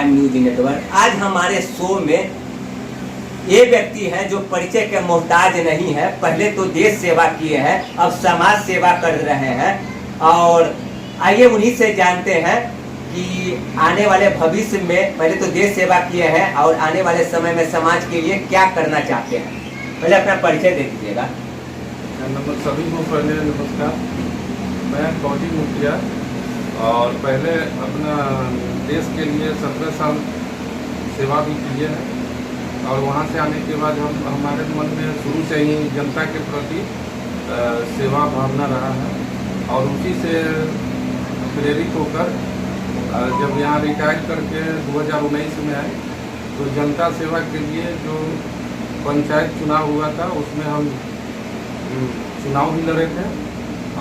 Time news network. आज हमारे show में ये व्यक्ति है जो परिचय के मोहताज नहीं है। पहले तो देश सेवा किए हैं, अब समाज सेवा कर रहे हैं। और आइए उन्हीं से जानते हैं कि आने वाले भविष्य में, पहले तो देश सेवा किए हैं और आने वाले समय में समाज के लिए क्या करना चाहते हैं। पहले अपना परिचय दे दीजिएगा। सभी को पहले नमस्कार। मैं फौजी मुखिया और पहले अपना देश के लिए 17 साल सेवा भी किए हैं और वहाँ से आने के बाद हमारे मन में शुरू से ही जनता के प्रति सेवा भावना रहा है और उसी से प्रेरित होकर जब यहाँ रिटायर करके 2019 में आए तो जनता सेवा के लिए जो पंचायत चुनाव हुआ था उसमें हम चुनाव भी लड़े थे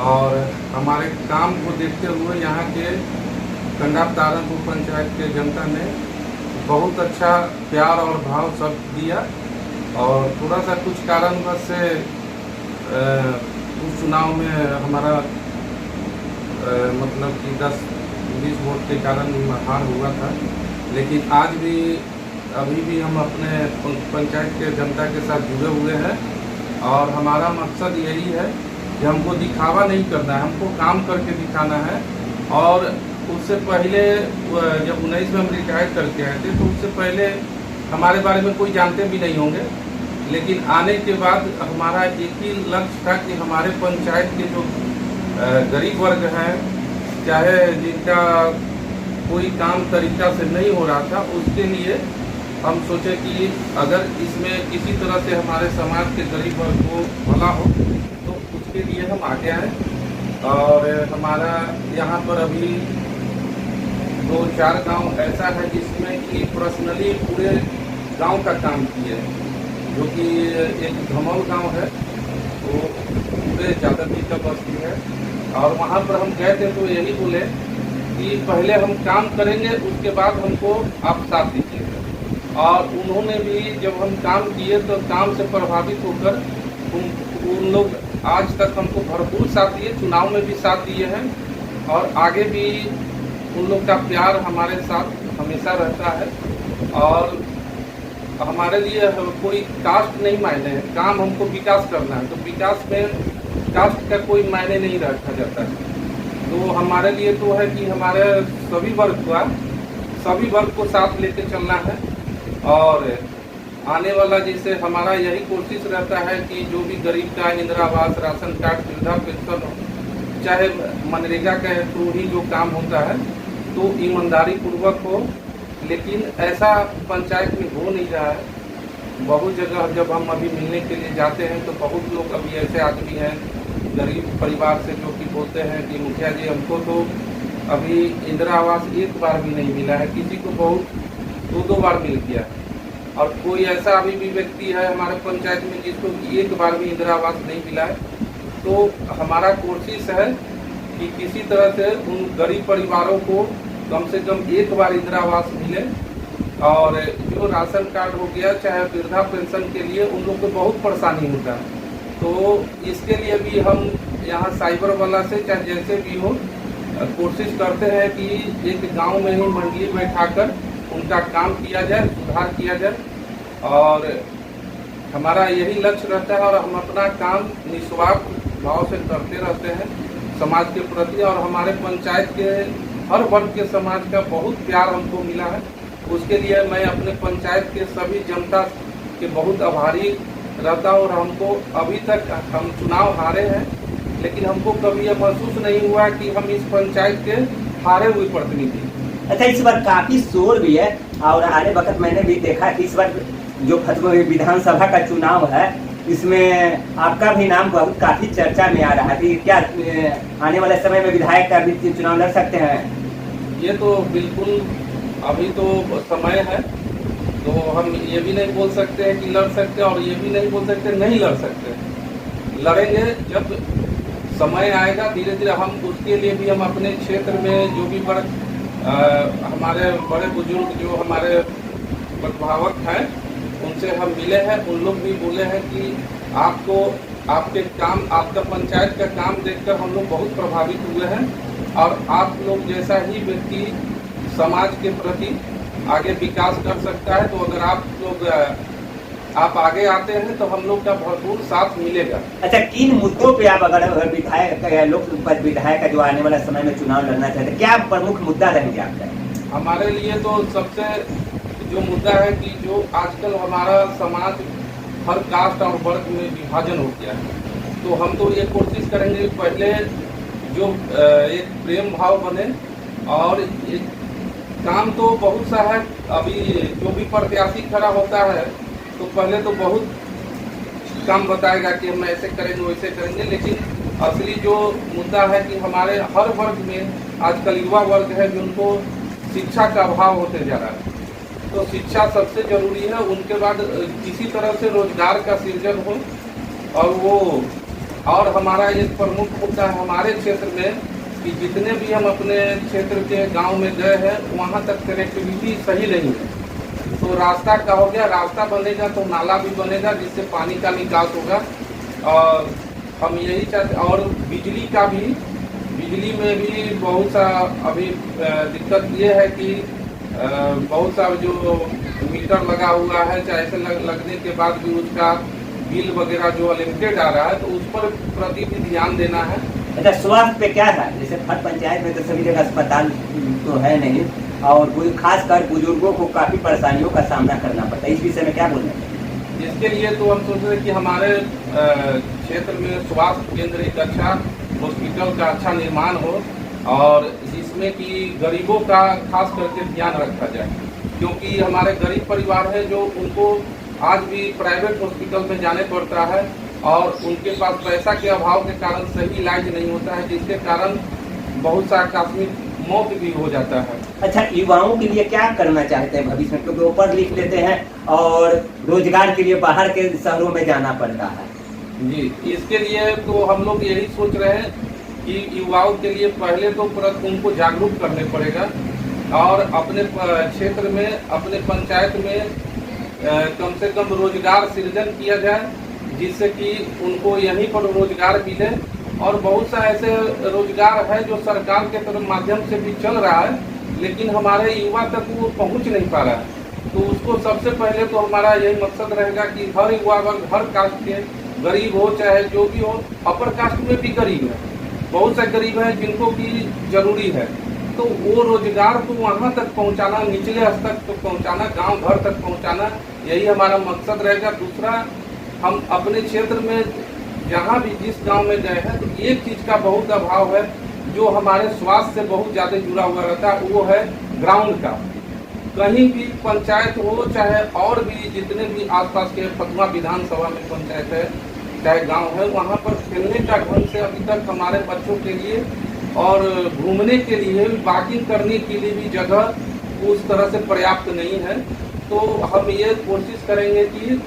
और हमारे काम को देखते हुए यहाँ के कंडा तारनपुर पंचायत के जनता ने बहुत अच्छा प्यार और भाव सब दिया और थोड़ा सा कुछ कारणवश से उस चुनाव में हमारा मतलब कि 10-20 वोट के कारण हार हुआ था। लेकिन आज भी अभी भी हम अपने पंचायत के जनता के साथ जुड़े हुए हैं और हमारा मकसद यही है कि हमको दिखावा नहीं करना है, हमको काम करके दिखाना है। और उससे पहले जब 19 में हम रिटायर करके आए थे तो उससे पहले हमारे बारे में कोई जानते भी नहीं होंगे, लेकिन आने के बाद हमारा एक ही लक्ष्य था कि हमारे पंचायत के जो गरीब वर्ग हैं, चाहे जिनका कोई काम तरीका से नहीं हो रहा था, उसके लिए हम सोचे कि अगर इसमें किसी तरह से हमारे समाज के गरीब वर्ग को भला हो तो उसके लिए हम आगे आए। और हमारा यहाँ पर अभी 2-4 गांव ऐसा है जिसमें कि पर्सनली पूरे गांव का काम किए, जो कि एक धमौल गांव है, वो पूरे जादव जी का बस्ती है। और वहाँ पर हम गए थे तो यही बोले कि पहले हम काम करेंगे, उसके बाद हमको आप साथ दीजिएगा। और उन्होंने भी जब हम काम किए तो काम से प्रभावित होकर उन लोग आज तक हमको भरपूर साथ दिए, चुनाव में भी साथ दिए हैं और आगे भी उन लोग का प्यार हमारे साथ हमेशा रहता है। और हमारे लिए कोई कास्ट नहीं मायने है, काम हमको विकास करना है, तो विकास में कास्ट का कोई मायने नहीं रखा जाता है। तो हमारे लिए तो है कि हमारे सभी वर्ग को साथ लेके चलना है। और आने वाला जैसे हमारा यही कोशिश रहता है कि जो भी गरीब का इंदिरा आवास, राशन कार्ड, वृद्धा पेंशन हो, चाहे मनरेगा के थ्रू ही जो काम होता है तो ईमानदारी पूर्वक हो। लेकिन ऐसा पंचायत में हो नहीं रहा है। बहुत जगह जब हम अभी मिलने के लिए जाते हैं तो बहुत लोग अभी ऐसे आदमी हैं गरीब परिवार से जो कि बोलते हैं कि मुखिया जी हमको तो अभी इंदिरा आवास एक बार भी नहीं मिला है, किसी को बहुत 2-2 बार मिल गया है। और कोई ऐसा अभी भी व्यक्ति है हमारे पंचायत में जिसको एक बार भी इंदिरा आवास नहीं मिला है। तो हमारा कोशिश है कि किसी तरह से उन गरीब परिवारों को कम से कम एक बार इंदिरा आवास मिले। और जो राशन कार्ड हो गया, चाहे वृद्धा पेंशन के लिए उन लोग को बहुत परेशानी होता है, तो इसके लिए भी हम यहाँ साइबर वाला से चाहे जैसे भी हो कोशिश करते हैं कि एक गांव में ही मंडली बैठाकर उनका काम किया जाए, सुधार किया जाए। और हमारा यही लक्ष्य रहता है और हम अपना काम निस्वार्थ भाव से करते रहते हैं समाज के प्रति। और हमारे पंचायत के हर वर्ग के समाज का बहुत प्यार हमको मिला है, उसके लिए मैं अपने पंचायत के सभी जनता के बहुत आभारी रहता हूँ। और हमको अभी तक हम चुनाव हारे हैं, लेकिन हमको कभी यह महसूस नहीं हुआ कि हम इस पंचायत के हारे हुए प्रतिनिधि। अच्छा, इस बार काफी शोर भी है और आने वक्त मैंने भी देखा कि इस बार जो खत्म विधानसभा का चुनाव है इसमें आपका भी नाम बहुत काफी चर्चा में आ रहा है कि क्या आने वाले समय में विधायक का भी चुनाव लड़ सकते हैं? ये तो बिल्कुल अभी तो समय है, तो हम ये भी नहीं बोल सकते हैं कि लड़ सकते और ये भी नहीं बोल सकते नहीं लड़ सकते। लड़ेंगे जब समय आएगा, धीरे धीरे हम उसके लिए भी हम अपने क्षेत्र में जो भी वर्ग हमारे बड़े बुजुर्ग जो हमारे प्रभावक हैं उनसे हम मिले हैं, उन लोग भी बोले हैं कि आपको आपके काम, आपका पंचायत का काम देखकर हम लोग बहुत प्रभावित हुए हैं और आप लोग जैसा ही व्यक्ति समाज के प्रति आगे विकास कर सकता है। तो अगर आप लोग आप आगे आते हैं तो हम लोग का भरपूर साथ मिलेगा। अच्छा, किन मुद्दों पे आप अगर विधायक लोक विधायक जो आने वाला समय में चुनाव लड़ना चाहते हैं, क्या प्रमुख मुद्दा रहेंगे आपका? हमारे लिए तो सबसे जो मुद्दा है कि जो आजकल हमारा समाज हर कास्ट और वर्ग में विभाजन हो गया है, तो हम तो ये कोशिश करेंगे पहले जो एक प्रेम भाव बने। और एक काम तो बहुत सा है, अभी जो भी प्रत्याशी खड़ा होता है तो पहले तो बहुत काम बताएगा कि हम ऐसे करेंगे वैसे करेंगे, लेकिन असली जो मुद्दा है कि हमारे हर वर्ग में आजकल युवा वर्ग है जिनको शिक्षा का अभाव होते जा रहा है। तो शिक्षा सबसे जरूरी है, उनके बाद किसी तरह से रोजगार का सृजन हो। और हमारा एक प्रमुख मुद्दा है हमारे क्षेत्र में कि जितने भी हम अपने क्षेत्र के गांव में गए हैं वहां तक कनेक्टिविटी सही नहीं है। तो रास्ता का हो गया, रास्ता बनेगा तो नाला भी बनेगा जिससे पानी का निकास होगा। और हम यही चाहते, और बिजली का भी, बिजली में भी बहुत सा अभी दिक्कत ये है कि बहुत सा जो मीटर लगा हुआ है, चाहे ऐसे लगने के बाद भी उसका बिल वगैरह जो अनलिमिटेड आ रहा है, तो उस पर प्रति भी ध्यान देना है। अच्छा, स्वास्थ्य पे क्या था? जैसे हर पंचायत में तो सभी जगह अस्पताल तो है नहीं, और खासकर बुजुर्गों को काफी परेशानियों का सामना करना पड़ता है, इस विषय में क्या बोलना चाहिए? इसके लिए तो हम सोच रहे हैं कि हमारे क्षेत्र में स्वास्थ्य केंद्र एक अच्छा हॉस्पिटल का अच्छा निर्माण हो, और जिसमें कि गरीबों का खास करके ध्यान रखा जाए, क्योंकि हमारे गरीब परिवार है जो उनको आज भी प्राइवेट हॉस्पिटल में जाने पड़ता है और उनके पास पैसा के अभाव के कारण सही इलाज नहीं होता है, जिसके कारण बहुत सा आकस्मिक मौत भी हो जाता है। अच्छा, युवाओं के लिए क्या करना चाहते हैं भविष्य में, क्योंकि वो पढ़ लिख लेते हैं और रोजगार के लिए बाहर के शहरों में जाना पड़ता है? जी, इसके लिए तो हम लोग यही सोच रहे हैं कि युवाओं के लिए पहले तो उनको जागरूक करने पड़ेगा, और अपने क्षेत्र में, अपने पंचायत में कम से कम रोजगार सृजन किया जाए, जिससे कि उनको यहीं पर रोजगार मिले। और बहुत सा ऐसे रोजगार है जो सरकार के तरफ माध्यम से भी चल रहा है, लेकिन हमारे युवा तक वो पहुंच नहीं पा रहा है। तो उसको सबसे पहले तो हमारा यही मकसद रहेगा कि हर युवा वर्ग, हर कास्ट के, गरीब हो चाहे जो भी हो, अपर कास्ट में भी गरीब है, बहुत से गरीब है जिनको की जरूरी है, तो वो रोजगार को वहाँ तक पहुँचाना, निचले स्तर तक पहुँचाना, गांव घर तक पहुँचाना, यही हमारा मकसद रहेगा। दूसरा, हम अपने क्षेत्र में जहाँ भी जिस गांव में गए हैं, तो एक चीज का बहुत अभाव है जो हमारे स्वास्थ्य से बहुत ज्यादा जुड़ा हुआ रहता है, वो है ग्राउंड का। कहीं भी पंचायत हो, चाहे और भी जितने भी आसपास के फतुहा विधानसभा में पंचायत है, चाहे गांव है, वहाँ पर खेलने का ढंग से अभी तक हमारे बच्चों के लिए और घूमने के लिए, वॉकिंग करने के लिए भी जगह उस तरह से पर्याप्त नहीं है। तो हम ये कोशिश करेंगे कि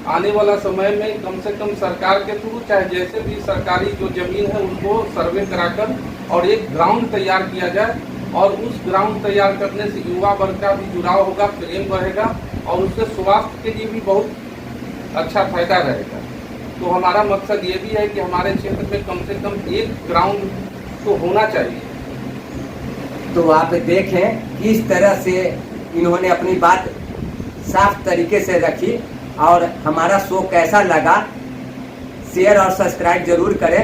आने वाला समय में कम से कम सरकार के थ्रू, चाहे जैसे भी सरकारी जो जमीन है उनको सर्वे कराकर और एक ग्राउंड तैयार किया जाए, और उस ग्राउंड तैयार करने से युवा वर्ग का भी जुड़ाव होगा, प्रेम बढ़ेगा, और उससे स्वास्थ्य के लिए भी बहुत अच्छा फायदा रहेगा। तो हमारा मकसद ये भी है कि हमारे क्षेत्र में कम से कम एक ग्राउंड तो होना चाहिए। तो आप देखें किस तरह से इन्होंने अपनी बात साफ तरीके से रखी, और हमारा शो कैसा लगा शेयर और सब्सक्राइब जरूर करें।